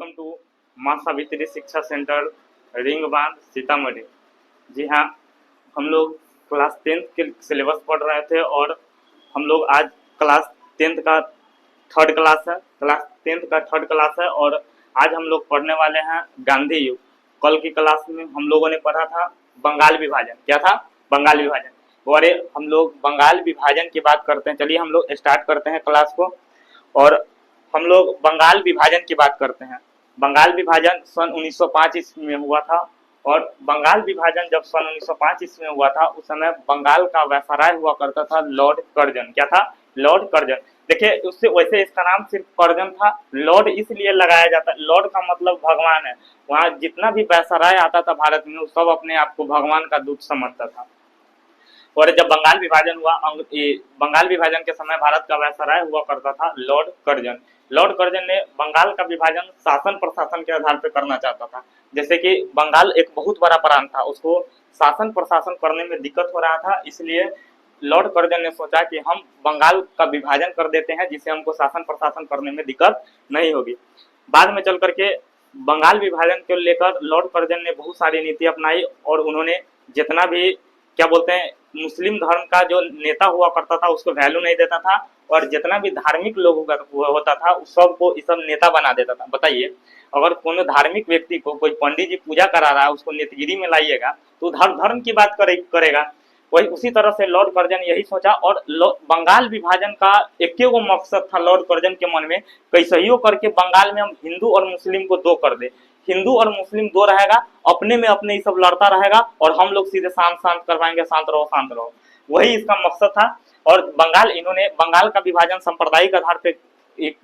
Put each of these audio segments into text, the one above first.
Welcome to माँ सावित्री शिक्षा centre ring बांध सीतामढ़ी। जी हाँ, हम लोग क्लास 10th के सिलेबस पढ़ रहे थे और हम लोग आज क्लास 10th का थर्ड क्लास है। क्लास 10th का थर्ड क्लास है और आज हम लोग पढ़ने वाले हैं गांधी युग। कल की क्लास में हम लोगों ने पढ़ा था बंगाल विभाजन। क्या था? बंगाल विभाजन। और हम लोग बंगाल विभाजन की बात करते हैं। चलिए हम लोग स्टार्ट करते हैं क्लास को और हम लोग बंगाल विभाजन की बात करते हैं। बंगाल विभाजन सन 1905 ईस्वी में हुआ था और बंगाल विभाजन जब सन 1905 ईस्वी में हुआ था उस समय बंगाल का वायसराय हुआ करता था लॉर्ड कर्जन। क्या था? Lord Curzon. देखिए उससे वैसे इसका नाम सिर्फ कर्जन था। लॉर्ड इसलिए लगाया जाता है, लॉर्ड का मतलब भगवान है। वहाँ जितना भी वायसराय आता था भारत में वो सब अपने आप को भगवान का दूत समझता था। और जब बंगाल विभाजन हुआ, बंगाल विभाजन के समय भारत का वायसराय हुआ करता था लॉर्ड कर्जन। लॉर्ड कर्जन ने बंगाल का विभाजन शासन प्रशासन के आधार पर करना चाहता था। जैसे कि बंगाल एक बहुत बड़ा प्रांत था, उसको शासन प्रशासन करने में दिक्कत हो रहा था, इसलिए लॉर्ड कर्जन ने सोचा कि हम बंगाल का विभाजन कर देते हैं जिससे हमको शासन प्रशासन करने में दिक्कत नहीं होगी। बाद में चल करके बंगाल विभाजन को लेकर लॉर्ड कर्जन ने बहुत सारी नीति अपनाई और उन्होंने जितना भी क्या बोलते हैं मुस्लिम धर्म का जो नेता हुआ करता था उसको वैल्यू नहीं देता था और जितना भी धार्मिक लोग होता था उस सबको इस सब नेता बना देता था। बताइए, अगर कोनो धार्मिक व्यक्ति को कोई पंडित जी पूजा करा रहा है उसको नेतगिरी में लाइएगा तो धर्म की बात करेगा। वही उसी तरह से लॉर्ड कर्जन यही सोचा और बंगाल विभाजन का एक वो मकसद था लॉर्ड कर्जन के मन में, कैसे ही करके बंगाल में हम हिंदू और मुस्लिम को दो कर दे। हिंदू और मुस्लिम दो रहेगा, अपने में अपने ही सब लड़ता रहेगा और हम लोग सीधे शांत शांत करवाएंगे, शांत रहो। वही इसका मकसद था। और इन्होंने बंगाल का विभाजन सांप्रदायिक आधार पे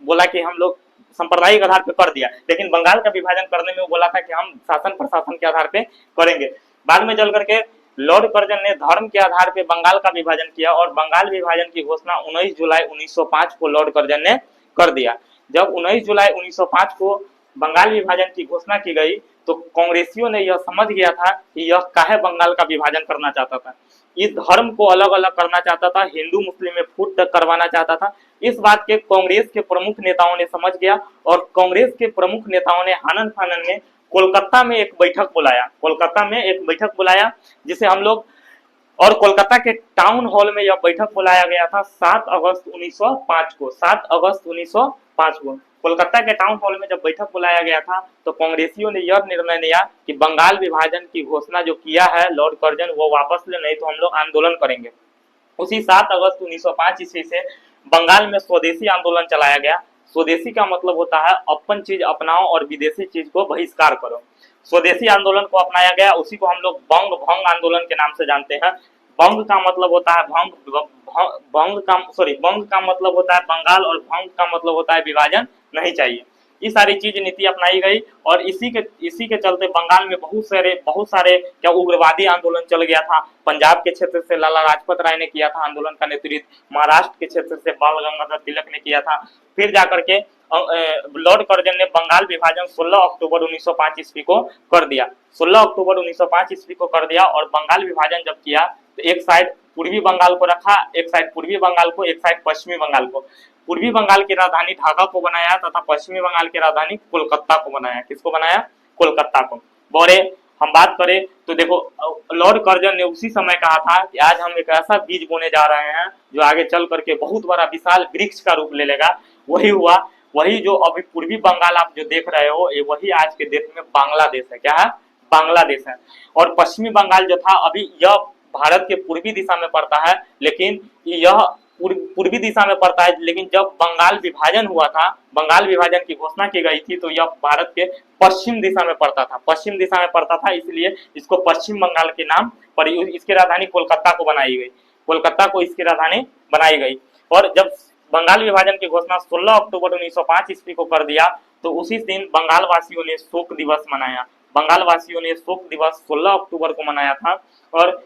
बोला कि हम लोग सांप्रदायिक आधार पे कर दिया, लेकिन बंगाल का विभाजन करने में वो बोला था कि हम शासन प्रशासन के आधार पे करेंगे। बाद में चल करके लॉर्ड कर्जन ने धर्म के आधार पे बंगाल का विभाजन किया और बंगाल विभाजन की घोषणा 19 जुलाई 1905 को लॉर्ड कर्जन ने कर दिया। जब 19 जुलाई 1905 को बंगाल विभाजन की घोषणा की गई तो कांग्रेसियों ने यह समझ गया था कि यह काहे बंगाल का विभाजन करना चाहता था। इस धर्म को अलग अलग करना चाहता था, हिंदू मुस्लिम में फूट तक करवाना चाहता था। इस बात के कांग्रेस के प्रमुख नेताओं ने समझ गया और कांग्रेस के प्रमुख नेताओं ने आनन फानन में कोलकाता में एक बैठक बुलाया जिसे हम लोग, और कोलकाता के टाउन हॉल में यह बैठक बुलाया गया था 7 अगस्त 1905 को। 7 अगस्त 1905 को कोलकाता के टाउन हॉल में जब बैठक बुलाया गया था तो कांग्रेसियों ने यह निर्णय लिया कि बंगाल विभाजन की घोषणा जो किया है लॉर्ड कर्जन वो वापस ले, नहीं तो हम लोग आंदोलन करेंगे। उसी 7 अगस्त 1905 ईस्वी से बंगाल में स्वदेशी आंदोलन चलाया गया। स्वदेशी का मतलब होता है अपन चीज अपनाओ और विदेशी चीज को बहिष्कार करो। स्वदेशी आंदोलन को अपनाया गया, उसी को हम लोग बंग भंग आंदोलन के नाम से जानते हैं। बंग का मतलब होता है बंग का मतलब होता है बंगाल और भंग का मतलब होता है विभाजन नहीं चाहिए। ये सारी चीज नीति अपनाई गई और इसी के चलते बंगाल में बहुत सारे क्या उग्रवादी आंदोलन चल गया था। पंजाब के क्षेत्र से लाला लाजपत राय ने किया था आंदोलन का नेतृत्व, महाराष्ट्र के क्षेत्र से बाल गंगाधर तिलक ने किया था। फिर जाकर के लॉर्ड कर्जन ने बंगाल विभाजन 16 अक्टूबर 1905 ईस्वी को कर दिया। 16 अक्टूबर 1905 ईस्वी को कर दिया और बंगाल विभाजन जब किया तो एक साइड पूर्वी बंगाल को रखा, एक साइड पूर्वी बंगाल को, एक साइड पश्चिमी बंगाल को। पूर्वी बंगाल की राजधानी ढाका को बनाया तथा पश्चिमी बंगाल की राजधानी कोलकाता को बनाया। किसको बनाया? कोलकाता को। बोरे हम बात करें तो देखो लॉर्ड कर्जन ने उसी समय कहा था कि आज हम एक ऐसा बीज बोने जा रहे हैं जो आगे चल करके बहुत बड़ा विशाल वृक्ष का रूप ले लेगा। वही हुआ। वही जो अभी पूर्वी बंगाल आप जो देख रहे हो ये वही आज के देश में बांग्लादेश है। क्या है? बांग्लादेश है। और पश्चिमी बंगाल जो था अभी यह भारत के पूर्वी दिशा में पड़ता है, लेकिन यह पूर्वी दिशा में पड़ता है, लेकिन जब बंगाल विभाजन हुआ था, बंगाल विभाजन की घोषणा की गई थी तो यह भारत के पश्चिम दिशा में पड़ता था, इसलिए इसको पश्चिम बंगाल के नाम पर इसकी राजधानी कोलकाता को बनाई गई। कोलकाता को इसकी राजधानी बनाई गई। और जब बंगाल विभाजन की घोषणा 16 अक्टूबर 1905 ईस्वी को कर दिया तो उसी दिन बंगाल वासियों ने शोक दिवस मनाया। बंगाल वासियों ने शोक दिवस 16 अक्टूबर को मनाया था। और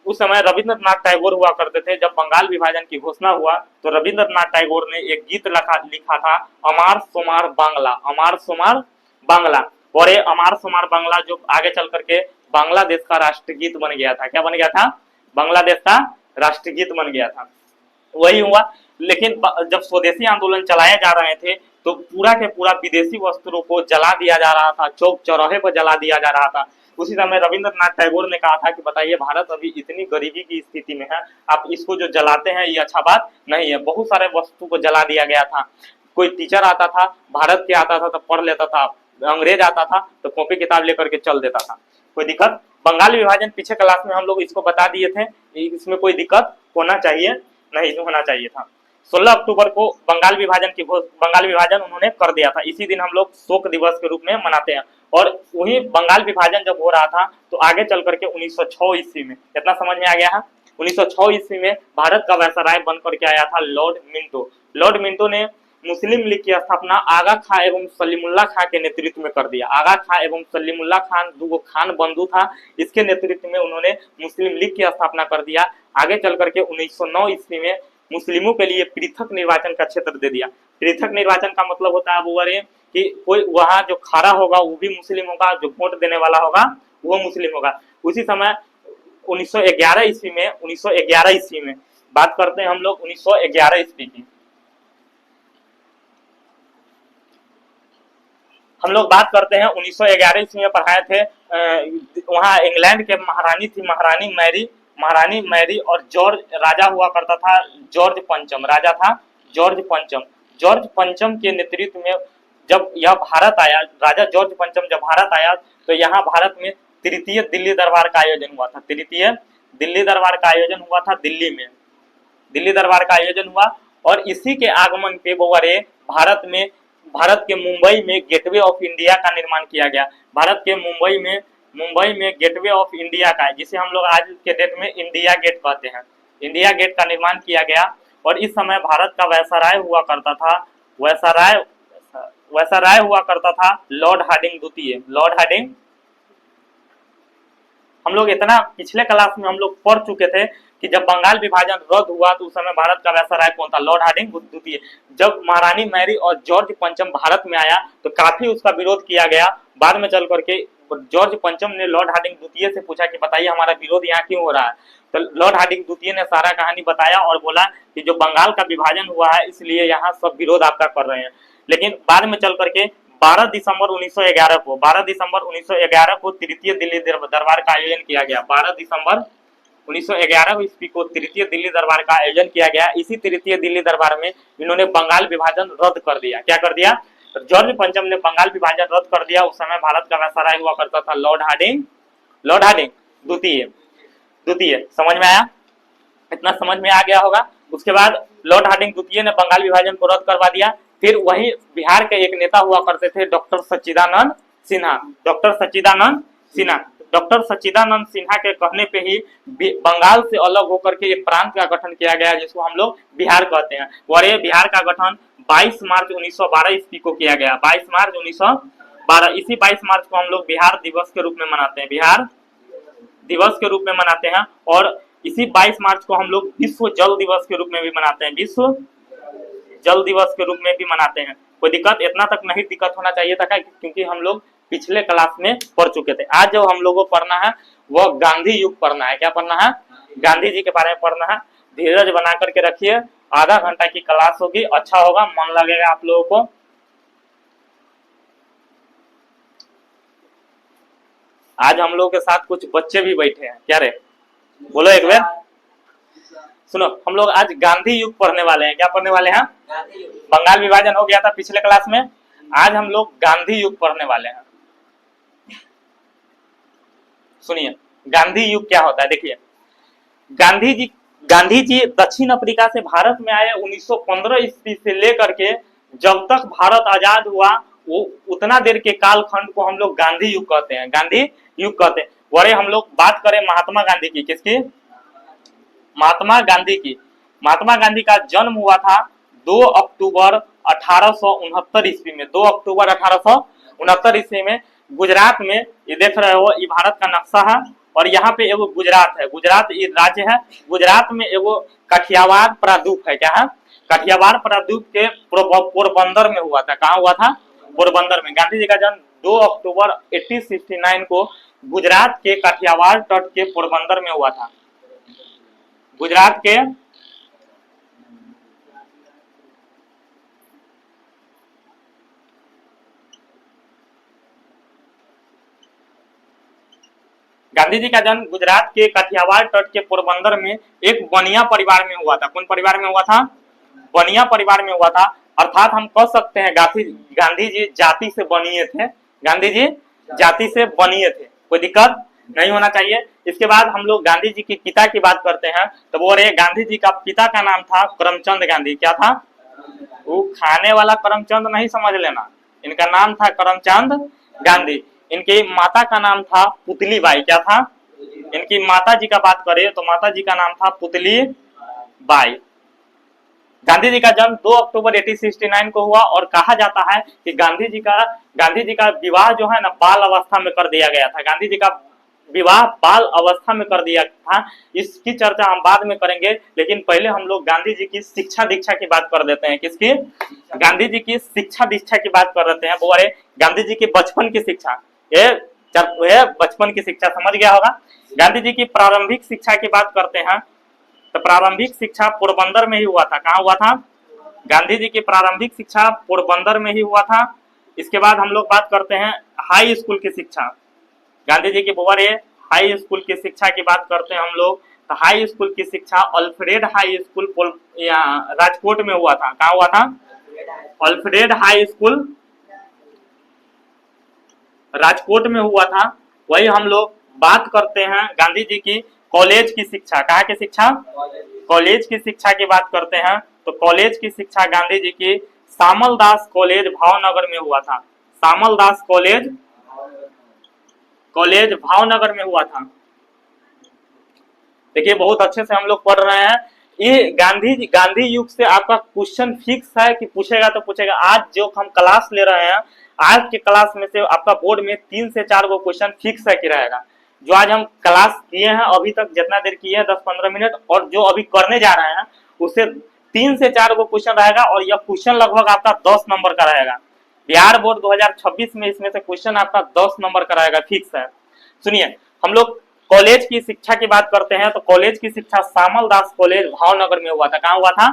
उस समय रविंद्रनाथ टैगोर हुआ करते थे। जब बंगाल विभाजन की घोषणा हुआ तो रविंद्रनाथ टैगोर ने एक गीत लिखा था, अमार सोमार बांग्ला, अमार सोमार बांग्ला। और ये अमार सोमार बांग्ला जो आगे चल करके बांग्लादेश का राष्ट्रगीत बन गया था। क्या बन गया था? बांग्लादेश का राष्ट्रगीत बन गया था। वही हुआ। लेकिन जब स्वदेशी आंदोलन चलाए जा रहे थे तो पूरा के पूरा विदेशी वस्त्रों को जला दिया जा रहा था, चौक चौराहे पर जला दिया जा रहा था। उसी समय रविंद्रनाथ टैगोर ने कहा था कि बताइए भारत अभी इतनी गरीबी की स्थिति में है, आप इसको जो जलाते हैं ये अच्छा बात नहीं है। बहुत सारे वस्तु को जला दिया गया था। कोई टीचर आता था, भारत के आता था तो पढ़ लेता था, अंग्रेज आता था तो कॉपी किताब लेकर के चल देता था, कोई दिक्कत। बंगाल विभाजन पीछे क्लास में हम लोग इसको बता दिए थे, इसमें कोई दिक्कत होना चाहिए नहीं होना चाहिए था। 16 अक्टूबर को बंगाल विभाजन उन्होंने कर दिया था। इसी दिन हम लोग शोक दिवस के रूप में मनाते हैं। और वही बंगाल विभाजन जब हो रहा था तो आगे चल करके 1906 ईस्वी में, इतना समझ में आ गया है, 1906 ईस्वी में भारत का वायसराय बन करके आया था लॉर्ड मिंटो। लॉर्ड मिंटो ने मुस्लिम लीग की स्थापना आगा खां एवं सलीमुल्लाह खां के नेतृत्व में कर दिया। आगा खां एवं सलीमुल्लाह खान दो खान बंधु था, इसके नेतृत्व में उन्होंने मुस्लिम लीग की स्थापना कर दिया। आगे चल करके 1909 ईस्वी में मुस्लिमों के लिए पृथक निर्वाचन का क्षेत्र दे दिया। पृथक निर्वाचन का मतलब होता है वो कि कोई वहां जो खड़ा होगा वो भी मुस्लिम होगा, जो वोट देने वाला होगा वो मुस्लिम होगा। उसी समय 1911 ईस्वी में बात करते हैं हम लोग 1911 ईस्वी की। हम लोग बात करते हैं 1911 ईस्वी में पढ़ाए थे। वहाँ इंग्लैंड के महारानी थी, महारानी मैरी और जॉर्ज राजा हुआ करता था, जॉर्ज पंचम राजा था, जॉर्ज पंचम के नेतृत्व में जब यह भारत आया, राजा जॉर्ज पंचम जब भारत आया तो यहाँ भारत में तृतीय दिल्ली दरबार का आयोजन हुआ था। तृतीय दिल्ली दरबार का आयोजन हुआ था दिल्ली में, दिल्ली दरबार का आयोजन हुआ। और इसी के आगमन पे भारत के मुंबई में गेटवे ऑफ इंडिया का निर्माण किया गया। भारत के मुंबई में गेटवे ऑफ इंडिया का, जिसे हम लोग आज के डेट में इंडिया गेट कहते हैं, इंडिया गेट का निर्माण किया गया। और इस समय भारत का वायसराय हुआ करता था लॉर्ड हार्डिंग द्वितीय। लॉर्ड हार्डिंग, हम लोग इतना पिछले क्लास में हम लोग पढ़ चुके थे कि जब बंगाल विभाजन रद्द हुआ तो उस समय भारत का वायसराय कौन था? लॉर्ड हार्डिंग द्वितीय। जब महारानी मैरी और जॉर्ज पंचम भारत में आया तो काफी उसका विरोध किया गया। बाद में चल करके जॉर्ज पंचम ने लॉर्ड हार्डिंग द्वितीय से पूछा कि बताइए हमारा विरोध यहाँ क्यों हो रहा है? तो लॉर्ड हार्डिंग द्वितीय ने सारा कहानी बताया और बोला कि जो बंगाल का विभाजन हुआ है इसलिए यहाँ सब विरोध आपका कर रहे हैं। लेकिन बाद में चल करके 12 दिसंबर 1911 को तृतीय दिल्ली दरबार का आयोजन किया गया। 12 दिसंबर 1911 ईस्वी को तृतीय दिल्ली दरबार का आयोजन किया गया। इसी तृतीय दिल्ली दरबार में इन्होंने बंगाल विभाजन रद्द कर दिया। क्या कर दिया? जॉर्ज पंचम ने बंगाल विभाजन रद्द कर दिया। उस समय भारत का वायसराय हुआ करता था लॉर्ड हार्डिंग द्वितीय। समझ में आया? इतना समझ में आ गया होगा। उसके बाद लॉर्ड हार्डिंग द्वितीय ने बंगाल विभाजन को रद्द करवा दिया। फिर वही बिहार के एक नेता हुआ करते थे डॉक्टर सच्चिदानंद सिन्हा। डॉक्टर सच्चिदानंद सिन्हा के कहने पे ही बंगाल से अलग होकर के एक प्रांत का गठन किया गया जिसको हम लोग बिहार कहते हैं। और ये बिहार का गठन 22 मार्च 1912 ईस्वी को किया गया। 22 मार्च 1912। इसी 22 मार्च को हम लोग बिहार दिवस के रूप में मनाते हैं, बिहार दिवस के रूप में मनाते हैं। और इसी 22 मार्च को हम लोग विश्व जल दिवस के रूप में भी मनाते हैं, विश्व जल दिवस के रूप में भी मनाते हैं। कोई दिक्कत? इतना तक नहीं दिक्कत होना चाहिए था क्योंकि हम लोग पिछले क्लास में पढ़ चुके थे। आज जो हम लोगों को पढ़ना है वो गांधी युग पढ़ना है। क्या पढ़ना है? गांधी जी के बारे में पढ़ना है। धीरज बना करके रखिए, आधा घंटा की क्लास होगी, अच्छा होगा, मन लगेगा आप लोगों को। आज हम लोगों के साथ कुछ बच्चे भी बैठे हैं। क्या रे, बोलो एक बार। सुनो, हम लोग आज गांधी युग पढ़ने वाले हैं। क्या पढ़ने वाले हैं? बंगाल विभाजन हो गया था पिछले क्लास में, आज हम लोग गांधी युग पढ़ने वाले हैं। सुनिए, गांधी युग क्या होता है। देखिए, गांधी जी दक्षिण अफ्रीका से भारत में आए 1915 ईस्वी से लेकर के जब तक भारत आजाद हुआ वो उतना देर के कालखंड को हम लोग गांधी युग कहते हैं, गांधी युग कहते हैं। वरे हम लोग बात करें महात्मा गांधी की, किसकी? महात्मा गांधी का जन्म हुआ था 2 अक्टूबर 1869 ईस्वी में। 2 अक्टूबर 1869 ईस्वी में गुजरात में, ये देख रहे हो, ये भारत का नक्शा है और यहाँ पे एगो गुजरात है। गुजरात ये राज्य है। गुजरात में एगो कठियावाड़ प्रायद्वीप है। क्या है? कठियावाड़ प्रायद्वीप के पोरबंदर में हुआ था। कहाँ हुआ था? पोरबंदर में। गांधी जी का जन्म 2 अक्टूबर 1869 को गुजरात के कठियावाड़ तट के पोरबंदर में हुआ था। गुजरात के गांधी जी का जन्म गुजरात के काठियावाड़ तट के पोरबंदर में एक बनिया परिवार में हुआ था। कौन परिवार में हुआ था? बनिया परिवार में हुआ था। अर्थात हम कह सकते हैं गांधी जी जाति से बनिए थे। गांधी जी जाति से बनिए थे, कोई दिक्कत नहीं होना चाहिए। इसके बाद हम लोग गांधी जी के पिता की बात करते हैं तो बोल रहे गांधी जी का पिता का नाम था करमचंद गांधी। क्या था? वो खाने वाला करमचंद नहीं समझ लेना, इनका नाम था करमचंद गांधी। इनकी माता का नाम था पुतली बाई। क्या था? इनकी माता जी का बात करें तो माता जी का नाम था पुतली बाई। गांधी जी का जन्म 2 अक्टूबर 1869 को हुआ और कहा जाता है कि गांधी जी का विवाह जो है ना बाल अवस्था में कर दिया गया था। गांधी जी का विवाह बाल अवस्था में कर दिया था। इसकी चर्चा हम बाद में करेंगे, लेकिन पहले हम लोग गांधी जी की शिक्षा दीक्षा की बात कर देते हैं। किसकी? गांधी जी की शिक्षा दीक्षा की बात कर देते हैं। वो अरे गांधी जी की बचपन की शिक्षा, ये बचपन की शिक्षा समझ गया होगा। गांधी जी की प्रारंभिक शिक्षा की बात करते हैं तो प्रारंभिक शिक्षा पोरबंदर में ही हुआ था। कहाँ हुआ था? गांधी जी की प्रारंभिक शिक्षा पोरबंदर में ही हुआ था। इसके बाद हम लोग बात करते हैं हाई स्कूल की शिक्षा। गांधी जी की बोवर हाई स्कूल की शिक्षा की बात करते हैं हम लोग तो हाई स्कूल की शिक्षा अल्फ्रेड हाई स्कूल राजकोट में हुआ था। कहाँ हुआ था? अल्फ्रेड हाई स्कूल राजकोट में हुआ था। वही हम लोग बात करते हैं गांधी जी की कॉलेज की शिक्षा। कहाँ की शिक्षा? कॉलेज की शिक्षा की बात करते हैं तो कॉलेज की शिक्षा गांधी जी की सामल दास कॉलेज भावनगर में हुआ था। सामल दास कॉलेज भावनगर में हुआ था। देखिए बहुत अच्छे से हम लोग पढ़ रहे हैं। ये गांधी युग से आपका क्वेश्चन फिक्स है कि पूछेगा तो पूछेगा। आज जो हम क्लास ले रहे हैं, आज के क्लास में से आपका बोर्ड में 3 से 4 गो क्वेश्चन फिक्स है कि रहेगा। जो आज हम क्लास किए हैं अभी तक जितना देर किए हैं 10-15 मिनट, और जो अभी करने जा रहे हैं उससे 3 से 4 गो क्वेश्चन रहेगा और यह क्वेश्चन लगभग आपका 10 नंबर का रहेगा। बिहार बोर्ड 2026 में इसमें से क्वेश्चन आपका 10 नंबर का रहेगा, फिक्स है। सुनिए, हम लोग कॉलेज की शिक्षा की बात करते हैं तो कॉलेज की शिक्षा सामल दास कॉलेज भावनगर में हुआ था। कहाँ हुआ था?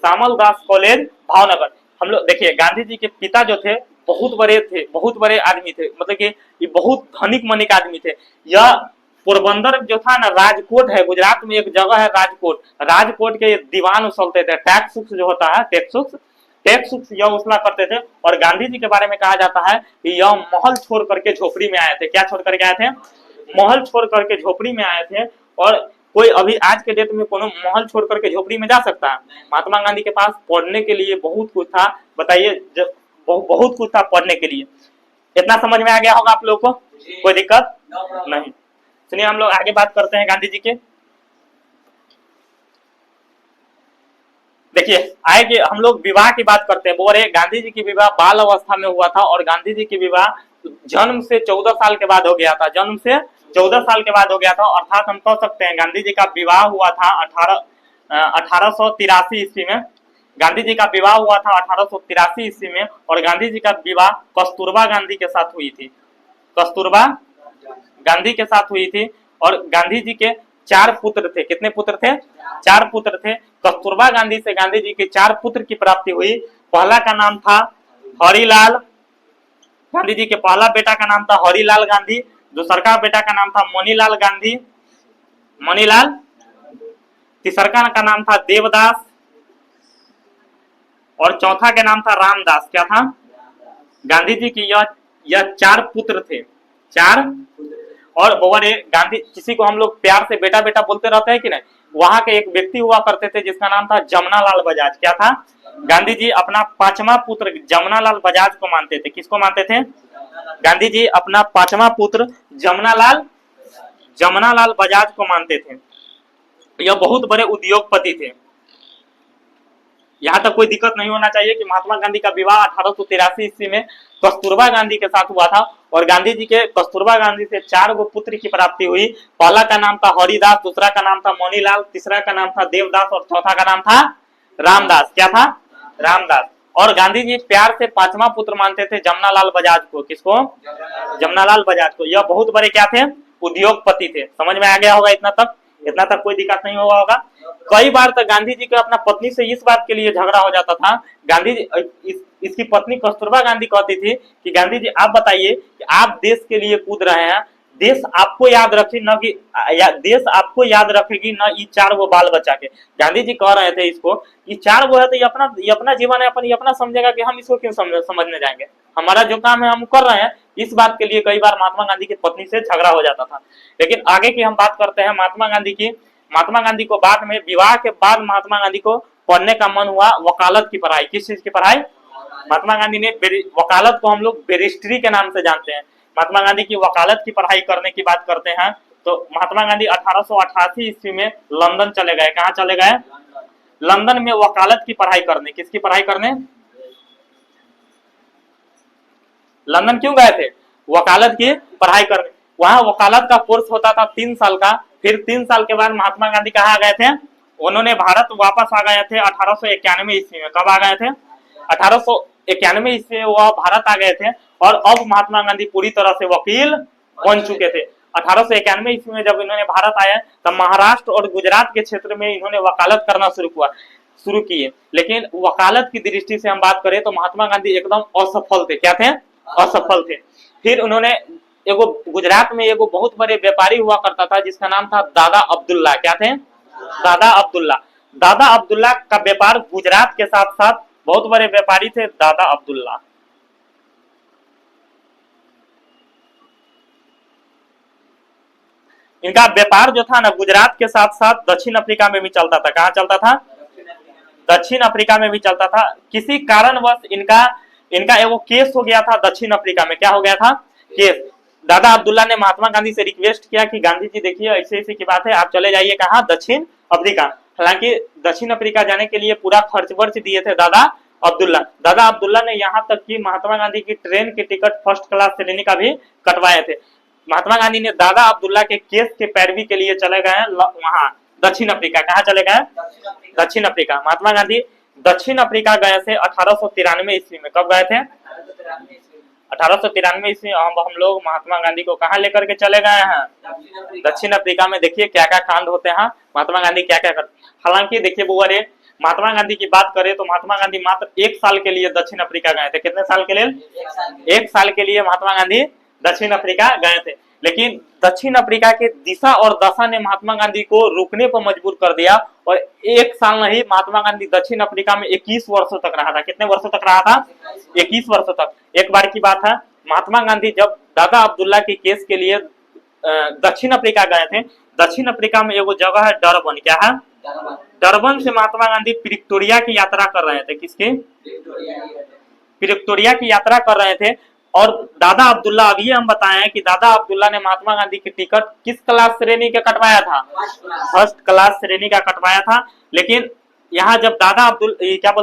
सामल दास कॉलेज भावनगर। हम लोग देखिए गांधी जी के पिता जो थे बहुत बड़े आदमी थे, मतलब कि ये बहुत धनिक मनिक आदमी थे। यह पोरबंदर जो था ना, राजकोट है, गुजरात में एक जगह है राजकोट। राजकोट के दीवान उछलते थे। टैक्स जो होता है टैक्स यह उछला करते थे। और गांधी जी के बारे में कहा जाता है कि यह महल छोड़ करके झोपड़ी में आए थे। क्या छोड़ करके आए थे? महल छोड़ करके झोपड़ी में आए थे। और कोई अभी आज के डेट में कोनो महल छोड़ करके झोपड़ी में जा सकता है? महात्मा गांधी के पास पढ़ने के लिए बहुत कुछ था। बताइए, बहुत कुछ था पढ़ने के लिए। इतना समझ में आ गया होगा आप लोगों को? कोई दिक्कत नहीं। सुनिए, हम लोग आगे बात करते हैं गांधी जी के। देखिए आगे हम लोग विवाह की बात करते हैं। बोल रहे गांधी जी की विवाह बाल अवस्था में हुआ था और गांधी जी की विवाह जन्म से 14 साल के बाद हो गया था। जन्म से 14 साल के बाद हो गया था। अर्थात हम कह सकते हैं गांधी जी का विवाह हुआ था 1883 ईस्वी में। गांधी जी का विवाह हुआ था 1883 ईस्वी में और गांधी जी का विवाह कस्तूरबा गांधी के साथ हुई थी। कस्तूरबा गांधी के साथ हुई थी। और गांधी जी के 4 पुत्र थे। कितने पुत्र थे? 4 पुत्र थे। कस्तूरबा गांधी से गांधी जी के 4 पुत्र की प्राप्ति हुई। पहला का नाम था हरिलाल। गांधी जी के पहला बेटा का नाम था हरिलाल गांधी। दूसरा का बेटा का नाम था मणिलाल गांधी, मणिलाल। तीसरा का नाम था देवदास और चौथा का नाम था रामदास। क्या था? गांधी जी की यह 4 पुत्र थे। 4 और गांधी, किसी को हम लोग प्यार से बेटा बेटा बोलते रहते हैं कि नहीं। वहां के एक व्यक्ति हुआ करते थे जिसका नाम था जमनालाल बजाज। क्या था? गांधी जी अपना 5वां पुत्र जमनालाल बजाज को मानते थे। किसको मानते थे? गांधी जी अपना 5वां पुत्र जमनालाल बजाज को मानते थे। यह बहुत बड़े उद्योगपति थे। यहाँ तक कोई दिक्कत नहीं होना चाहिए कि महात्मा गांधी का विवाह 1883 ईस्वी में कस्तूरबा गांधी के साथ हुआ था और गांधी जी के कस्तूरबा गांधी से 4 गो पुत्र की प्राप्ति हुई। पहला का नाम था हरिदास, दूसरा का नाम था मणिलाल, तीसरा का नाम था देवदास और चौथा का नाम था रामदास। क्या था? रामदास। और गांधी जी प्यार से 5वां पुत्र मानते थे जमनालाल बजाज को। किसको? जमनालाल बजाज को। यह बहुत बड़े क्या थे? उद्योगपति थे। समझ में आ गया होगा इतना तक? इतना तक कोई दिक्कत नहीं हुआ होगा। कई बार तक गांधी जी को अपना पत्नी से इस बात के लिए झगड़ा हो जाता था। गांधी जी इसकी पत्नी कस्तूरबा गांधी कहती थी कि गांधी जी आप बताइए कि आप देश के लिए कूद रहे हैं, देश आपको याद रखे न कि देश आपको याद रखेगी न ये 4 वो बाल बच्चा के। गांधी जी कह रहे थे इसको, ये 4 वो है तो ये अपना जीवन है, अपन ये अपना समझेगा कि हम इसको क्यों समझने जाएंगे, हमारा जो काम है हम कर रहे हैं। इस बात के लिए कई बार महात्मा गांधी की पत्नी से झगड़ा हो जाता था। लेकिन आगे की हम बात करते हैं महात्मा गांधी की। महात्मा गांधी को बाद में विवाह के बाद महात्मा गांधी को पढ़ने का मन हुआ वकालत की पढ़ाई। किस चीज की पढ़ाई? महात्मा गांधी ने वकालत को हम लोग बैरिस्ट्री के नाम से जानते हैं। महात्मा गांधी की वकालत की पढ़ाई करने की बात करते हैं तो महात्मा गांधी 1888 ईस्वी में लंदन चले गए। कहाँ चले गए? लंदन में वकालत की पढ़ाई करने। किसकी पढ़ाई करने? लंदन क्यों गए थे? वकालत की पढ़ाई करने। वहां वकालत का कोर्स होता था 3 साल का। फिर 3 साल के बाद महात्मा गांधी कहाँ आ गए थे? उन्होंने भारत वापस आ गए थे 1891 ईस्वी में। कब आ गए थे? 1891 ईस्वी में वह भारत आ गए थे और अब महात्मा गांधी पूरी तरह से वकील बन चुके थे। 1891 ईस्वी में जब इन्होंने भारत आया तब महाराष्ट्र और गुजरात के क्षेत्र में इन्होंने वकालत करना शुरू किए। लेकिन वकालत की दृष्टि से हम बात करें तो महात्मा गांधी एकदम असफल थे। क्या थे? असफल थे। फिर उन्होंने एगो गुजरात में एगो बहुत बड़े व्यापारी हुआ करता था जिसका नाम था दादा अब्दुल्ला। क्या थे? दादा अब्दुल्ला। दादा अब्दुल्ला का व्यापार गुजरात के साथ साथ बहुत बड़े व्यापारी थे दादा अब्दुल्ला। इनका व्यापार जो था ना गुजरात के साथ साथ दक्षिण अफ्रीका में भी चलता था। कहाँ चलता था? दक्षिण अफ्रीका में भी चलता था। किसी कारणवश इनका एगो केस हो गया था दक्षिण अफ्रीका में। क्या हो गया था? केस। दादा अब्दुल्ला ने महात्मा गांधी से रिक्वेस्ट किया कि गांधी जी देखिए ऐसे ऐसे की बात है, आप चले जाइए कहाँ? दक्षिण अफ्रीका। हालांकि दक्षिण अफ्रीका जाने के लिए पूरा खर्च वर्च दिए थे दादा अब्दुल्ला। दादा अब्दुल्ला ने यहाँ तक कि महात्मा गांधी की ट्रेन की टिकट फर्स्ट क्लास श्रेणी का भी कटवाए थे। महात्मा गांधी ने दादा अब्दुल्ला के केस के पैरवी के लिए चले गए वहां दक्षिण अफ्रीका। कहाँ चले गए? दक्षिण अफ्रीका। महात्मा गांधी दक्षिण अफ्रीका गए थे 1893 ईस्वी में। कब गए थे? 1893 ईस्वी। हम लोग महात्मा गांधी को कहाँ लेकर के चले गए हैं? दक्षिण अफ्रीका में। देखिए क्या क्या कांड होते हैं, महात्मा गांधी क्या क्या करते। हालांकि देखिए बुआरे, महात्मा गांधी की बात करें तो महात्मा गांधी मात्र 1 साल के लिए दक्षिण अफ्रीका गए थे। कितने साल के लिए? 1 साल के लिए महात्मा गांधी दक्षिण अफ्रीका गए थे। लेकिन दक्षिण अफ्रीका के दिशा और दशा ने महात्मा गांधी को रुकने पर मजबूर कर दिया और 1 साल नहीं, महात्मा गांधी दक्षिण अफ्रीका में 21 वर्षों तक रहा था। कितने वर्षों तक रहा था? 21 वर्षों तक। एक बार की बात है, महात्मा गांधी जब दादा अब्दुल्ला के केस के लिए दक्षिण अफ्रीका गए थे, दक्षिण अफ्रीका में एगो जगह है डरबन। क्या है? डरबन से महात्मा गांधी प्रिक्टोरिया की यात्रा कर रहे थे। किसकी? प्रिक्टोरिया की यात्रा कर रहे थे। और दादा अब्दुल्ला, अब ये हम बताएं कि दादा अब्दुल्ला ने महात्मा गांधी की टिकट किस क्लास श्रेणी का कटवाया था? फर्स्ट क्लास श्रेणी का कटवाया था। लेकिन यहाँ जब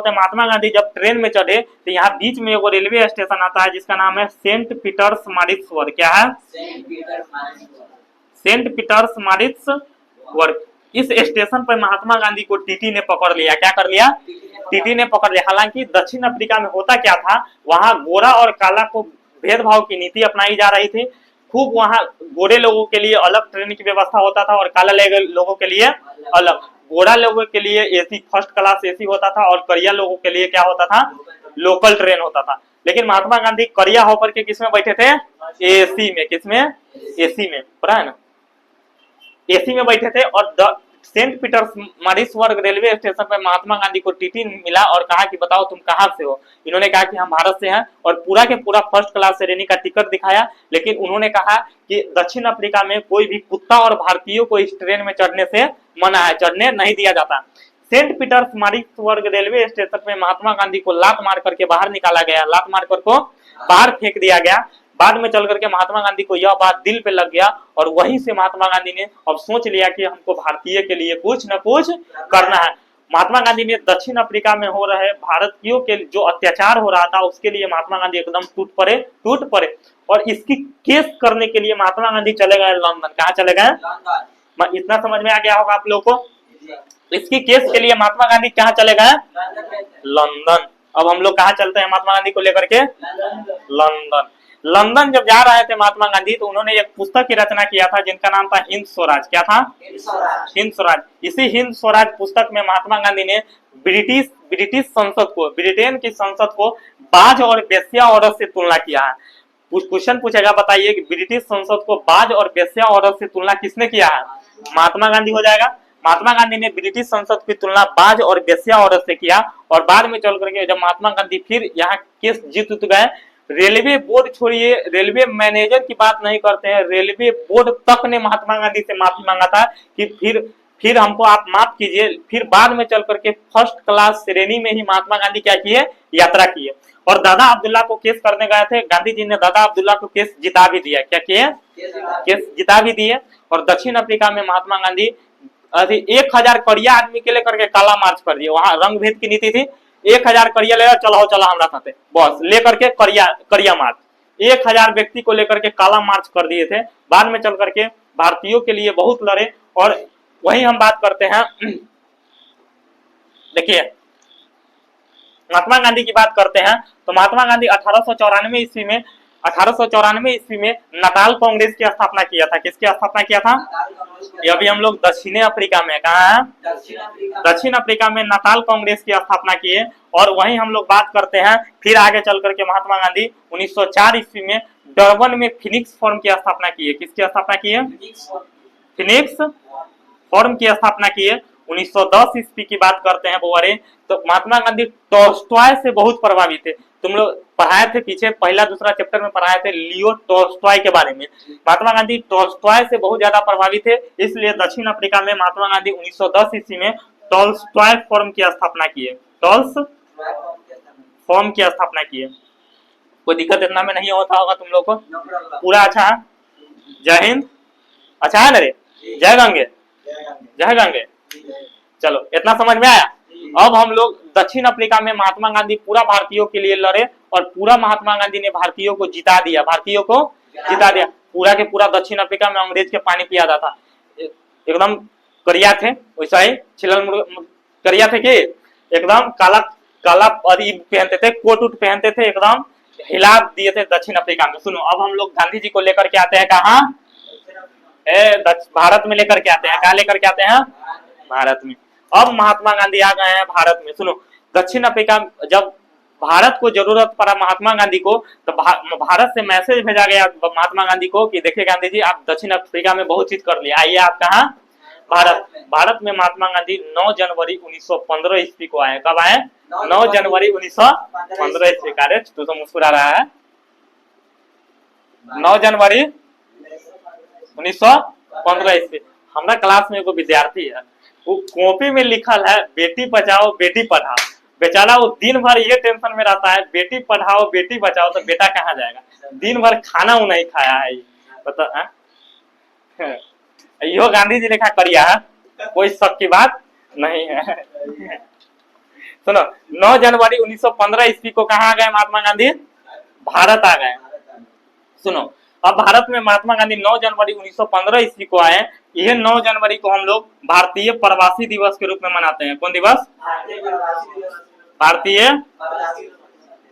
महात्मा गांधी जब ट्रेन में चढ़े तो यहाँ बीच में एगो रेलवे स्टेशन आता है जिसका नाम है सेंट पीटर्स मारिट्सबर्ग। क्या है? Saint Peters Maritzburg. इस स्टेशन पर महात्मा गांधी को टीटी ने पकड़ लिया। क्या कर लिया? टीटी ने पकड़ लिया। हालांकि दक्षिण अफ्रीका में होता क्या था, वहां गोरा और काला को भेदभाव की नीति अपनाई जा रही थी। खूब वहां गोरे लोगों के लिए अलग ट्रेन की व्यवस्था होता था और काला लोगों के लिए अलग। गोरा लोगों के लिए एसी फर्स्ट क्लास एसी होता था और करिया लोगों के लिए क्या होता था? लोकल ट्रेन होता था। लेकिन महात्मा गांधी करिया होकर के किसमें बैठे थे? एसी में। किसमें? एसी में। पता है ना? एसी में बैठे थे। और Saint Peters Maritzburg railway station पर महात्मा गांधी को टीटी मिला और कहा कि बताओ तुम कहां से हो। इन्होंने कहा कि हम भारत से हैं और पूरा के पूरा फर्स्ट क्लास श्रेणी का टिकट दिखाया। लेकिन उन्होंने कहा कि दक्षिण अफ्रीका में कोई भी कुत्ता और भारतीयों को इस ट्रेन में चढ़ने से मना है, चढ़ने नहीं दिया जाता। Saint Peters Maritzburg railway station पे महात्मा गांधी को लात मार करके बाहर निकाला गया। लात मार कर को बाहर फेंक दिया गया। बाद में चल करके महात्मा गांधी को यह बात दिल पे लग गया और वहीं से महात्मा गांधी ने अब सोच लिया कि हमको भारतीय के लिए कुछ न कुछ करना है। महात्मा गांधी ने दक्षिण अफ्रीका में हो रहे भारतीयों के जो अत्याचार हो रहा था उसके लिए महात्मा गांधी एकदम टूट पड़े और इसकी केस करने के लिए महात्मा गांधी चले गए लंदन। कहाँ चले गए? इतना समझ में आ गया होगा आप लोगों को। इसकी केस के लिए महात्मा गांधी कहाँ चले गए? लंदन। अब हम लोग कहाँ चलते हैं महात्मा गांधी को लेकर के? लंदन। लंदन जब जा रहे थे महात्मा गांधी तो उन्होंने एक पुस्तक की रचना किया था जिनका नाम था हिंद स्वराज। क्या था? हिंद स्वराज। इसी हिंद स्वराज पुस्तक में महात्मा गांधी ने ब्रिटिश संसद को, ब्रिटेन की संसद को बाज और बेस्या औरत से तुलना किया है। क्वेश्चन पूछेगा, बताइए कि ब्रिटिश संसद को बाज और वेश्या औरत से तुलना किसने किया है? महात्मा गांधी हो जाएगा। महात्मा गांधी ने ब्रिटिश संसद की तुलना बाज और वेश्या औरत से किया, और बाद में चल करके जब महात्मा गांधी फिर यहाँ केस जीत गए, रेलवे बोर्ड छोड़िए, रेलवे मैनेजर की बात नहीं करते हैं, रेलवे बोर्ड तक ने महात्मा गांधी से माफी मांगा था कि फिर हमको आप माफ कीजिए। फिर बाद में चल करके फर्स्ट क्लास श्रेणी में ही महात्मा गांधी क्या किए, यात्रा किए। और दादा अब्दुल्ला को केस करने गए थे, गांधी जी ने दादा अब्दुल्ला को केस जिता भी दिया। क्या किए? केस जिता भी दिए। और दक्षिण अफ्रीका में महात्मा गांधी 1000 करिया आदमी के लेकर के काला मार्च कर दिए। वहां रंग भेद की नीति थी, 1000 करिया ले चलो चलो हमारा साथे बस लेकर के करिया मार्च, 1000 व्यक्ति को लेकर के काला मार्च कर दिए थे। बाद में चल करके भारतीयों के लिए बहुत लड़े। और वही हम बात करते हैं, देखिए महात्मा गांधी की बात करते हैं तो महात्मा गांधी 1894 ईस्वी में नटाल कांग्रेस की स्थापना किया था। किसकी स्थापना किया था? ये अभी हम लोग दक्षिण अफ्रीका में, कहा है? दक्षिण अफ्रीका में नटाल कांग्रेस की स्थापना किए। और वहीं हम लोग बात करते हैं, फिर आगे चल करके महात्मा गांधी 1904 ईस्वी में डरबन में फिनिक्स फॉर्म की स्थापना किए। किसकी स्थापना किए? फिनिक्स फॉर्म की स्थापना किए। 1910 ईस्वी की बात करते हैं बोरे, तो महात्मा गांधी टॉल्स्टॉय से बहुत प्रभावित थे। तुम लोग पढ़ाए थे पीछे, पहला दूसरा चैप्टर में पढ़ाए थे लियो टॉल्स्टॉय के बारे में। महात्मा गांधी टॉल्स्टॉय से बहुत ज्यादा प्रभावित थे, इसलिए दक्षिण अफ्रीका में महात्मा गांधी 1910 ईस्वी में टॉल्स्टॉय फॉर्म की स्थापना किए। टॉल्स फॉर्म की स्थापना किए। कोई दिक्कत इतना में नहीं होता होगा तुम लोग को? पूरा अच्छा है? जय हिंद। अच्छा है ना रे? जय गंगे, जय गंगे। चलो इतना समझ में आया। अब हम लोग दक्षिण अफ्रीका में महात्मा गांधी पूरा भारतीयों के लिए लड़े, और पूरा महात्मा गांधी ने भारतीयों को जिता दिया। भारतीयों को जिता दिया। पूरा के पूरा दक्षिण अफ्रीका में अंग्रेज के पानी पिया जाता, एकदम करिया थे, वैसा ही करिया थे कि एकदम काला काला पहनते थे, कोट उट पहनते थे, एकदम हिला दिए थे दक्षिण अफ्रीका में। सुनो, अब हम लोग गांधी जी को लेकर के आते हैं कहाँ? भारत में लेकर के आते हैं। कहाँ लेकर के आते हैं? भारत में। अब महात्मा गांधी आ गए हैं भारत में। सुनो, दक्षिण अफ्रीका जब भारत को जरूरत पड़ा महात्मा गांधी को, तो भारत से मैसेज भेजा गया महात्मा गांधी को कि देखिए गांधी जी, आप दक्षिण अफ्रीका में बहुत चीज कर लिया, आइए आप कहाँ? भारत। भारत में महात्मा गांधी 9 जनवरी 1915 ईस्वी को आए। कब आए? 9 जनवरी 1915 ईस्वी का। अरे तू तो मुस्कुरा रहा है। 9 जनवरी 1915 ईस्वी। हमारा क्लास में एगो विद्यार्थी है, वो कॉपी में लिखल है बेटी बचाओ बेटी पढ़ाओ। बेचारा वो दिन भर ये टेंशन में रहता है, बेटी पढ़ाओ बेटी बचाओ, तो बेटा कहाँ जाएगा? दिन भर खाना वो नहीं खाया है, बता। यो गांधी जी लिखा करिया है, कोई शक की बात नहीं है। सुनो, 9 जनवरी 1915 ईस्वी को कहाँ आ गए महात्मा गांधी? भारत आ गए। सुनो, अब भारत में महात्मा गांधी 9 जनवरी 1915 ईस्वी को आए। यह 9 जनवरी को हम लोग भारतीय प्रवासी दिवस के रूप में मनाते हैं। कौन दिवस? भारतीय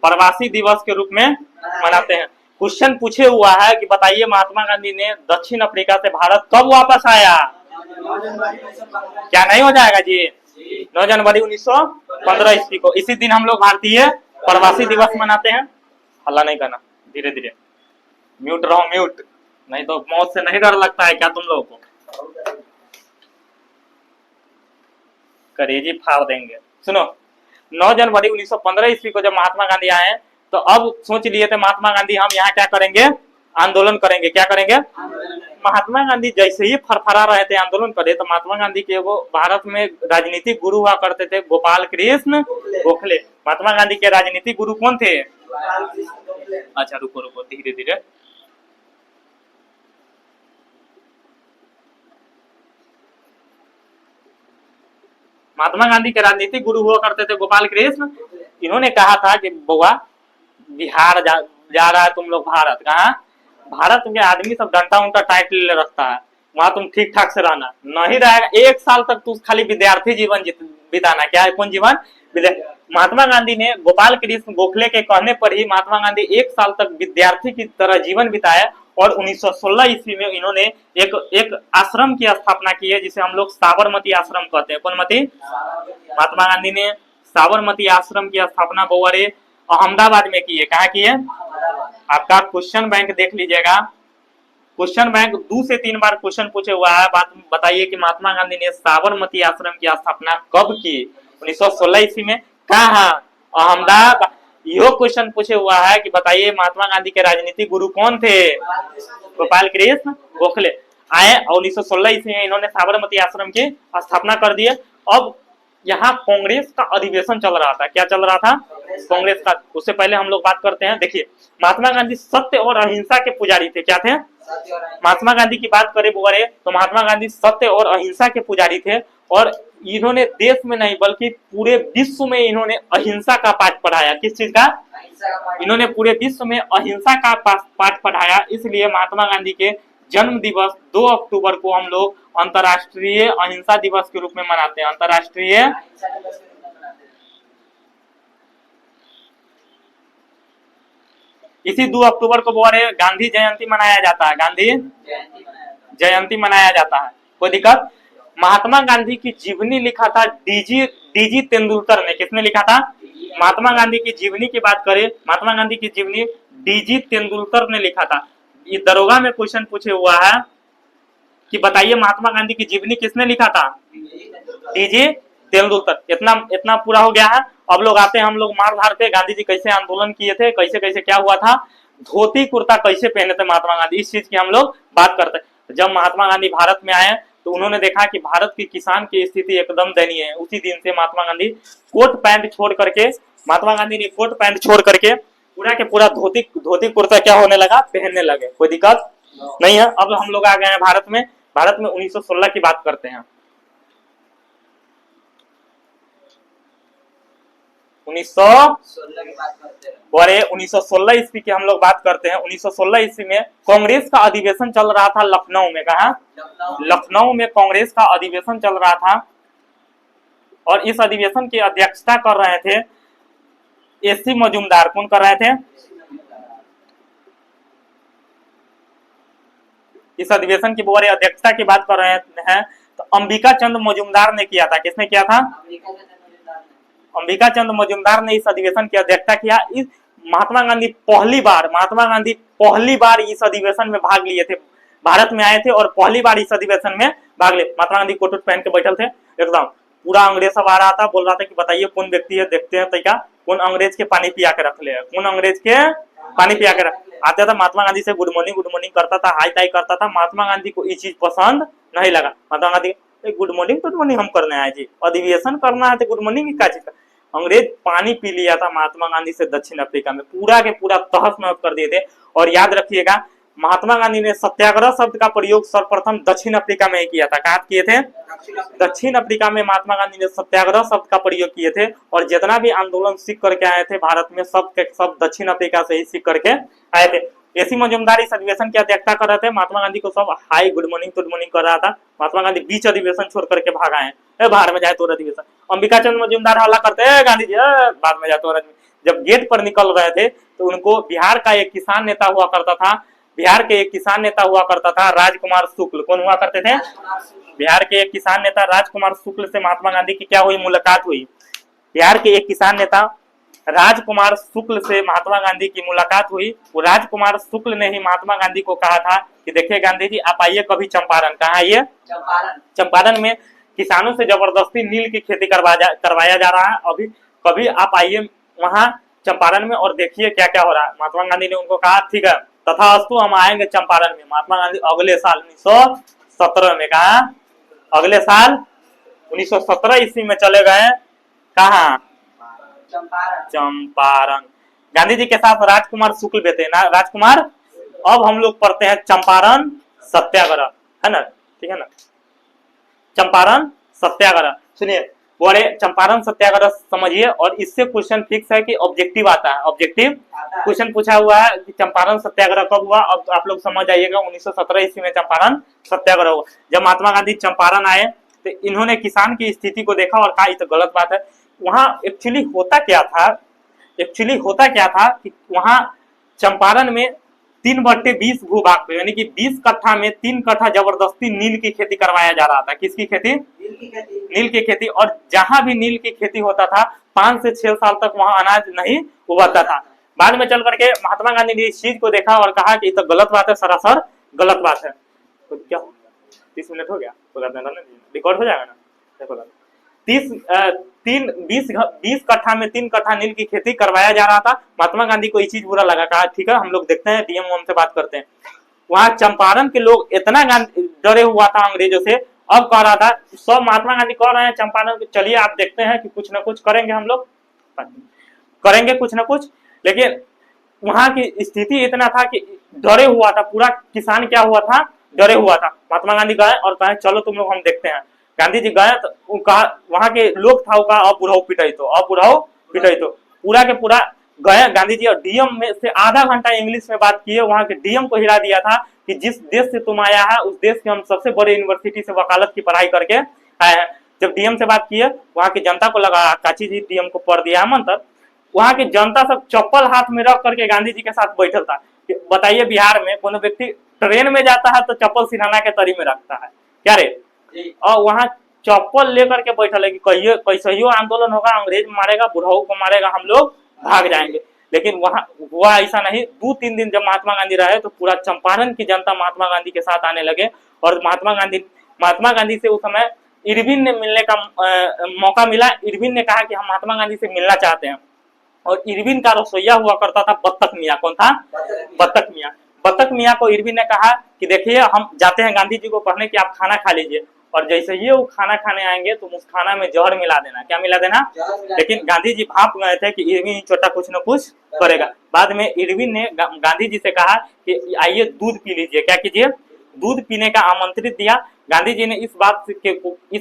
प्रवासी दिवस के रूप में मनाते हैं। क्वेश्चन पूछे हुआ है कि बताइए महात्मा गांधी ने दक्षिण अफ्रीका से भारत कब वापस आया? क्या नहीं हो जाएगा जी? 9 जनवरी 1915 ईस्वी को। इसी दिन हम लोग भारतीय प्रवासी दिवस मनाते हैं। हल्ला नहीं करना, धीरे धीरे म्यूट रहो, म्यूट, नहीं तो मौत से नहीं डर लगता है क्या तुम लोगों को? करेजी फाड़ देंगे। सुनो, 9 जनवरी 1915 ईस्वी को जब महात्मा गांधी आए, तो अब सोच लिए थे महात्मा गांधी हम यहाँ क्या करेंगे? आंदोलन करेंगे। क्या करेंगे? महात्मा गांधी जैसे ही फरफरा रहे थे आंदोलन करे, तो महात्मा गांधी के वो भारत में राजनीतिक गुरु हुआ करते थे, गोपाल कृष्ण गोखले। महात्मा गांधी के राजनीतिक गुरु कौन थे? अच्छा रुको रुको, धीरे धीरे। महात्मा गांधी के राजनीतिक गुरु हुआ करते थे गोपाल कृष्ण। इन्होंने कहा था कि बुआ बिहार जा रहा है तुम लोग भारत। कहाँ? भारत में आदमी सब डंटा उंटा टाइट ले रखता है, वहां तुम ठीक ठाक से रहना नहीं रहेगा। 1 साल तक तू खाली विद्यार्थी जीवन बिताना। क्या है? कौन जीवन? महात्मा गांधी ने गोपाल कृष्ण गोखले के कहने पर ही महात्मा गांधी 1 साल तक विद्यार्थी की तरह जीवन बिताया। और 1916 ईस्वी में इन्होंने एक आश्रम की स्थापना की है, जिसे हम लोग साबरमती आश्रम कहते हैं। कौन मती? महात्मा गांधी ने साबरमती आश्रम की स्थापना बोरे अहमदाबाद में की है। कहाँ की है? आपका क्वेश्चन बैंक देख लीजिएगा। क्वेश्चन बैंक 2 से 3 बार क्वेश्चन पूछे हुआ है। बात बताइए कि महात्मा गांधी ने साबरमती आश्रम की स्थापना कब की? 1916 ईस्वी में। कहाँ? अहमदाबाद। यो क्वेश्चन पूछे हुआ है कि बताइए महात्मा गांधी के राजनीतिक गुरु कौन थे? गोपाल कृष्ण गोखले आए और 1916 ईस्वी में इन्होंने साबरमती आश्रम की स्थापना कर दी। अब यहाँ कांग्रेस का अधिवेशन चल रहा था। क्या चल रहा था? कांग्रेस का। उससे पहले हम लोग बात करते हैं। देखिए, महात्मा गांधी सत्य और अहिंसा के पुजारी थे। क्या थे? महात्मा गांधी की बात करें बोले तो महात्मा गांधी सत्य और अहिंसा के पुजारी थे और इन्होंने देश में नहीं बल्कि पूरे विश्व में इन्होंने अहिंसा का पाठ पढ़ाया। किस चीज का? इन्होंने पूरे विश्व में अहिंसा का पाठ पढ़ाया। इसलिए महात्मा गांधी के जन्म दिवस 2 अक्टूबर को हम लोग अंतर्राष्ट्रीय अहिंसा दिवस के रूप में मनाते हैं। अंतर्राष्ट्रीय इसी 2 अक्टूबर को बोले गांधी जयंती मनाया जाता है। गांधी जयंती मनाया जाता है। कोई दिक्कत? महात्मा गांधी की जीवनी लिखा था डीजी तेंदुलकर ने। किसने लिखा था? महात्मा गांधी की जीवनी की बात करें, महात्मा गांधी की जीवनी डीजी तेंदुलकर ने लिखा था। ये दरोगा में क्वेश्चन पूछे हुआ है कि बताइए महात्मा गांधी की जीवनी किसने लिखा था? डीजी तेंदुलकर। इतना पूरा हो गया है। अब लोग आते हैं, हम लोग मार धार पे गांधी जी कैसे आंदोलन किए थे, कैसे कैसे क्या हुआ था, धोती कुर्ता कैसे पहने थे महात्मा गांधी, इस चीज की हम लोग बात करते हैं। जब महात्मा गांधी भारत में आए तो उन्होंने देखा कि भारत के किसान की स्थिति एकदम दयनीय है। उसी दिन से महात्मा गांधी कोट पैंट छोड़ करके पूरा के पूरा धोती कुर्ता क्या होने लगा? पहनने लगे। कोई दिक्कत नहीं है। अब हम लोग आ गए हैं भारत में 1916 की बात करते हैं। 1916 ईस्वी की हम लोग बात करते हैं। 1916 ईस्वी में कांग्रेस का अधिवेशन चल रहा था लखनऊ में। कहा? लखनऊ में कांग्रेस का अधिवेशन चल रहा था और इस अधिवेशन की अध्यक्षता कर रहे थे एसी मजूमदार। कौन कर रहे थे? इस अधिवेशन की बोरे अध्यक्षता की बात कर रहे हैं तो अंबिका चंद्र मजूमदार ने किया था। किसने किया था? अंबिका चंद्र मजूमदार ने इस अधिवेशन की अध्यक्षता किया। इस महात्मा गांधी पहली बार इस अधिवेशन में भाग लिए थे। भारत में आए थे और पहली बार इस अधिवेशन में भाग लिए। महात्मा गांधी कोट पहन के बैठल थे एकदम। पूरा अंग्रेज सब आ रहा था, बोल रहा था कि बताइए कौन व्यक्ति है, देखते हैं तरीका कौन अंग्रेज के पानी पिया के रख ले, कौन अंग्रेज के पानी पिया के रख आता था। महात्मा गांधी से गुड मॉर्निंग करता था, हाई टाई करता था। महात्मा गांधी को ये चीज पसंद नहीं लगा। महात्मा गांधी गुड मॉर्निंग हम करने आए जी, अधिवेशन करना है तो गुड मॉर्निंग क्या चीज का? अंग्रेज पानी पी लिया था महात्मा गांधी से दक्षिण अफ्रीका में, पूरा के पूरा तहस नहस कर दिए थे। और याद रखिएगा महात्मा गांधी ने सत्याग्रह शब्द का प्रयोग सर्वप्रथम दक्षिण अफ्रीका में ही किया था। कहाँ किए थे? दक्षिण अफ्रीका में महात्मा गांधी ने सत्याग्रह शब्द का प्रयोग किए थे। और जितना भी आंदोलन सीख करके आए थे भारत में, सब के सब दक्षिण अफ्रीका से ही सीख करके आए थे। एसी मजूमदार इस अधिवेशन की अध्यक्षता कर रहे थे। महात्मा गांधी को सब हाई गुड मॉर्निंग कर रहा था। महात्मा गांधी बीच अधिवेशन छोड़ करके भाग आए। बाहर में जाए तो अधिवेशन। अंबिका चंद्र मजूमदार हल्ला करते हैं गांधी जी बाद में जाए तो। जब गेट पर निकल रहे थे तो उनको बिहार का एक किसान नेता हुआ करता था राजकुमार शुक्ल। कौन हुआ करते थे? बिहार के एक किसान नेता राजकुमार शुक्ल से महात्मा गांधी की क्या हुई? मुलाकात हुई। बिहार के एक किसान नेता राजकुमार शुक्ल से महात्मा गांधी की मुलाकात हुई। वो राजकुमार शुक्ल ने ही महात्मा गांधी को कहा था कि देखिए गांधी जी, आप आइए कभी चंपारण। कहाँ आइए? चंपारण में किसानों से जबरदस्ती नील की खेती करवाया जा रहा है। अभी कभी आप आइए वहां चंपारण में और देखिए क्या क्या हो रहा है। महात्मा गांधी ने उनको कहा ठीक है, तथास्तु, हम आएंगे चंपारण में। महात्मा गांधी अगले साल 1917 में, कहा? अगले साल 1917 ईस्वी में चले गए। कहा? चंपारण। गांधी जी के साथ राजकुमार शुक्ल भी थे ना। राजकुमार। अब हम लोग पढ़ते हैं चंपारण सत्याग्रह, है ना? ठीक है ना? चंपारण सत्याग्रह सुनिए, बोले चंपारण सत्याग्रह समझिए। और इससे क्वेश्चन फिक्स है कि ऑब्जेक्टिव आता है। ऑब्जेक्टिव क्वेश्चन पूछा हुआ है कि चंपारण सत्याग्रह कब हुआ। अब आप लोग समझ आइएगा 1917 ईस्वी में चंपारण सत्याग्रह हुआ। जब महात्मा गांधी चंपारण आए तो इन्होंने किसान की स्थिति को देखा और कहा ये तो गलत बात है। वहां एक्चुअली होता क्या था कि वहां चंपारण में 3/20 भूभाग पे, यानी कि 20 कट्ठा में 3 कट्ठा जबरदस्ती नील की खेती करवाया जा रहा था। किसकी खेती? नील की खेती। और जहां भी नील की खेती होता था 5 से 6 साल तक वहां अनाज नहीं उगता था। बाद में चल करके महात्मा गांधी ने इस चीज को देखा और कहा कि ये तो गलत बात है, सरासर गलत बात है। तो क्या 30 मिनट हो गया, रिकॉर्ड हो जाएगा ना। देखो 20 कट्ठा में 3 कट्ठा नील की खेती करवाया जा रहा था। महात्मा गांधी को ये चीज बुरा लगा, कहा ठीक है हम लोग देखते हैं, डीएम हमसे बात करते हैं। वहां चंपारण के लोग इतना डरे हुआ था अंग्रेजों से, अब कह रहा था सब महात्मा गांधी कह रहे हैं चंपारण को, चलिए आप देखते हैं कि कुछ ना कुछ करेंगे, हम लोग करेंगे कुछ ना कुछ। लेकिन वहां की स्थिति इतना था कि डरे हुआ था पूरा किसान, क्या हुआ था, डरे हुआ था। महात्मा गांधी गए और कहे चलो तुम लोग हम देखते हैं। गांधी जी गए तो कहा, वहां के लोग था, अब बुढ़ाओ पिटाई तो, अब बुढ़ाओ पिटाई तो, पूरा के पूरा गए गांधी जी और डीएम में से आधा घंटा इंग्लिश में बात किए। वहां के डीएम को हिला दिया था कि जिस देश से तुम आया है उस देश के हम सबसे बड़े यूनिवर्सिटी से वकालत की पढ़ाई करके आए हैं। जब डीएम से बात किए, वहां की जनता को लगा काची जी डीएम को पढ़ दिया मंत्र। वहां की जनता सब चप्पल हाथ में रख करके गांधी जी के साथ बैठल था। बताइए बिहार में कोनो व्यक्ति ट्रेन में जाता है तो चप्पल सिरहाना के तरी में रखता है क्या रे, और वहां चप्पल लेकर के बैठल है कि कहिए कैसे आंदोलन होगा, अंग्रेज मारेगा, बुढ़ाऊ को मारेगा, हम लोग भाग जाएंगे। लेकिन वहां हुआ ऐसा नहीं। 2-3 दिन जब महात्मा गांधी रहे तो पूरा चंपारण की जनता महात्मा गांधी के साथ आने लगे। और महात्मा गांधी से उस समय इरविन ने मिलने का मौका मिला। इरविन ने कहा कि हम महात्मा गांधी से मिलना चाहते हैं। और इरविन का रसोईया हुआ करता था बत्तख मियाँ। कौन था? बत्तख मियाँ। बत्तख मियाँ को इरविन ने कहा कि देखिए हम जाते हैं गांधी जी को कहने कि आप खाना खा लीजिए, और जैसे ही वो खाना खाने आएंगे तो उस खाना में जहर मिला देना। क्या मिला देना? लेकिन गांधी जी भाप गए थे कि इरविन छोटा कुछ न कुछ करेगा। बाद में इरविन ने गांधी जी से कहा कि आइए दूध पी लीजिए। क्या कीजिए? दूध पीने का आमंत्रित दिया। गांधी जी ने इस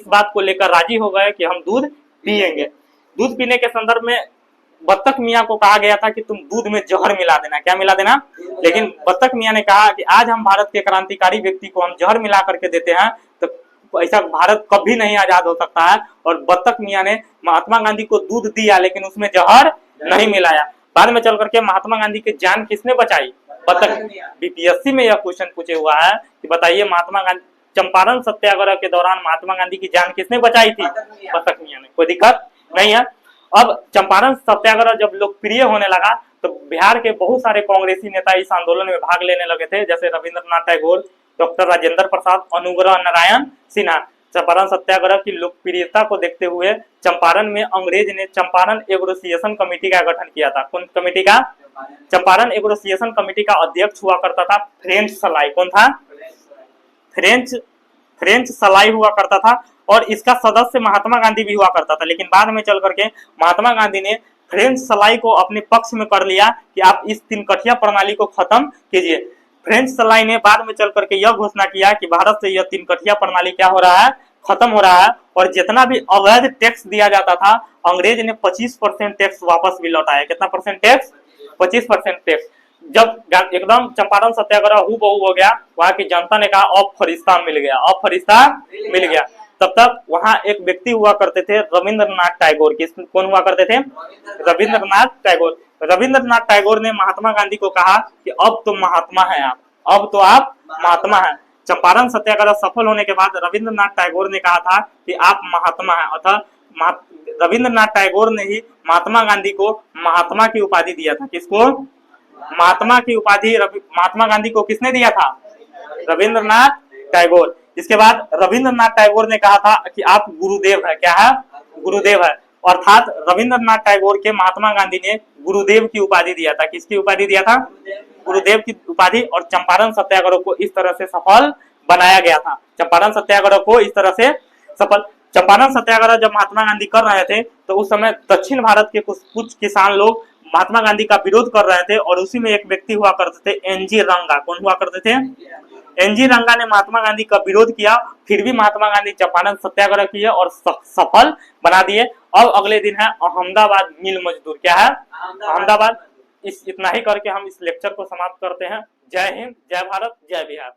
बात को लेकर राजी हो गए कि हम दूध पिएंगे। दूध पीने के संदर्भ में बत्तख मियाँ को कहा गया था कि तुम दूध में जहर मिला देना। क्या मिला देना? लेकिन बत्तख मियाँ ने कहा कि आज हम भारत के क्रांतिकारी व्यक्ति को हम जहर मिला करके देते हैं तो ऐसा भारत कभी नहीं आजाद हो सकता है। और बत्तख मियाँ ने महात्मा गांधी को दूध दिया लेकिन उसमें जहर नहीं मिलाया। बाद में चल करके महात्मा गांधी की जान किसने बचाई? बत्तख। बीपीएससी में यह क्वेश्चन पूछे हुआ है कि बताइए महात्मा गांधी चंपारण सत्याग्रह के दौरान महात्मा गांधी की जान किसने बचाई थी? बत्तख मियाँ ने। कोई दिक्कत नहीं है। अब चंपारण सत्याग्रह जब लोकप्रिय होने लगा तो बिहार के बहुत सारे कांग्रेसी नेता इस आंदोलन में भाग लेने लगे थे, जैसे रविंद्रनाथ टैगोर, डॉक्टर राजेंद्र प्रसाद, अनुग्रह नारायण सिन्हा। चंपारण सत्याग्रह की लोकप्रियता को देखते हुए चंपारण में अंग्रेज ने चंपारण एग्रोसिएशन कमेटी का गठन किया था। कौन कमेटी का? चंपारण एग्रोसिएशन कमेटी का अध्यक्ष हुआ करता था फ्रेंच सलाई। कौन था? फ्रेंच सलाई हुआ करता था। और इसका सदस्य महात्मा गांधी भी हुआ करता था। लेकिन बाद में चल करके महात्मा गांधी ने फ्रेंच सलाई को अपने पक्ष में कर लिया कि आप इस 3 कठिया प्रणाली को खत्म कीजिए। फ्रेंच सलाई ने बाद में चल करके यह घोषणा किया कि भारत से यह 3 कठिया प्रणाली क्या हो रहा है? खत्म हो रहा है। और जितना भी अवैध टैक्स दिया जाता था अंग्रेज ने 25% टैक्स वापस भी लौटाया। कितना परसेंट टैक्स? 25% टैक्स। जब एकदम चंपारण सत्याग्रह हूबहू हो गया, वहां की जनता ने कहा अब फरिश्ता मिल गया, अब फरिश्ता मिल गया। तब तक वहां एक व्यक्ति हुआ करते थे रविंद्रनाथ टैगोर। कौन हुआ करते थे? रविंद्रनाथ टैगोर। रविंद्रनाथ टैगोर ने महात्मा गांधी को कहा कि अब तो महात्मा है आप, अब तो आप महात्मा हैं। चंपारण सत्याग्रह सफल होने के बाद रविंद्रनाथ टैगोर ने कहा था कि आप महात्मा हैं। अतः रविंद्रनाथ टैगोर ने ही महात्मा गांधी को महात्मा की उपाधि दिया था। किसको? महात्मा की उपाधि महात्मा गांधी को किसने दिया था? रविंद्रनाथ टैगोर। इसके बाद रविंद्रनाथ टैगोर ने कहा था कि आप गुरुदेव है। क्या है? गुरुदेव है। अर्थात रविंद्रनाथ टैगोर के महात्मा गांधी ने गुरुदेव की उपाधि दिया था। किसकी उपाधि दिया था? गुरुदेव की उपाधि। और चंपारण सत्याग्रह को इस तरह से सफल बनाया गया था। चंपारण सत्याग्रह को इस तरह से सफल। चंपारण सत्याग्रह जब महात्मा गांधी कर रहे थे तो उस समय दक्षिण भारत के कुछ किसान लोग महात्मा गांधी का विरोध कर रहे थे। और उसी में एक व्यक्ति हुआ करते थे एनजी रंगा। कौन हुआ करते थे? एनजी रंगा ने महात्मा गांधी का विरोध किया। फिर भी महात्मा गांधी चंपारण सत्याग्रह किए और सफल बना दिए। अब अगले दिन है अहमदाबाद मिल मजदूर। क्या है? अहमदाबाद। इतना ही करके हम इस लेक्चर को समाप्त करते हैं। जय हिंद, जय भारत, जय बिहार।